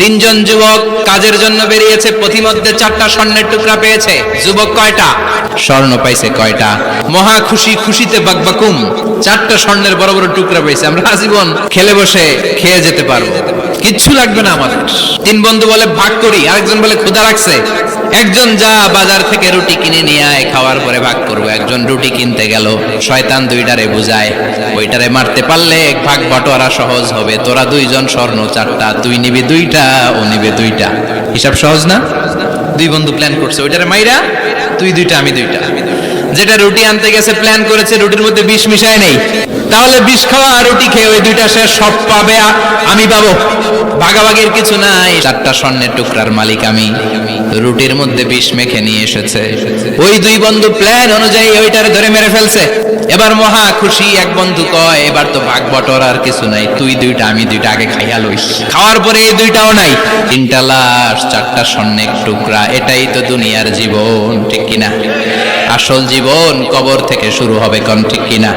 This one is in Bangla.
তিনজন যুবক কাজের জন্য বেরিয়েছে, পথিমধ্যে 4টা স্বর্ণের টুকরা পেয়েছে। যুবক কয়টা? স্বর্ণ পাইছে কয়টা? মহা খুশি, খুশিতে বাকবাকুম। 4টা স্বর্ণের বড় বড় টুকরা পাইছে, আমরা আজীবন খেলে বসে খেয়ে যেতে পারবো, কিচ্ছু লাগবে না আমাদের। 3 বন্ধু বলে ভাগ করি, আরেকজন বলে ক্ষুধা লাগছে, একজন যা বাজার থেকে রুটি কিনে নিয়ে আয়, খাওয়ার পরে ভাগ করবো। একজন রুটি কিনতে গেল, শয়তান 2টারে বুঝায় ওইটারে মারতে পারলে ভাগ বাটোয়ারা সহজ হবে, তোরা 2জন স্বর্ণ 4টা, তুই নিবি 2টা, ও নিবে 2টা। হিসাব সহজ না? 2 বন্ধু প্ল্যান করছে, ওইটারে মাইরা তুই 2টা আমি 2টা। যেটা রুটি আনতে গেছে প্ল্যান করেছে রুটির মধ্যে বিষ মিশায় নেই, তাহলে বিষ খাওয়া আর রুটি খেয়ে ওই 2টা সে সব পাবে, আমি পাবো, ভাগাভাগির কিছু নাই। 4টা স্বর্ণের টুকরার মালিক আমি। রুটির মধ্যে বিষ মেখে নিয়ে এসেছে, ওই 2 বন্ধু প্ল্যান অনুযায়ী ওইটারে ধরে মেরে ফেলছে। এবার মহা খুশি, এক বন্ধু কয় এবার তো ভাগ বটর আর কিছু নাই, তুই 2টা আমি 2টা, আগে খাইয়া লইস। খাওয়ার পরে এই 2টাও নাই, 3টা লাশ, 4টা স্বর্ণের টুকরা। এটাই তো দুনিয়ার জীবন, ঠিক কিনা? আসল জীবন কবর থেকে শুরু হবে, কোন ঠিক কিনা?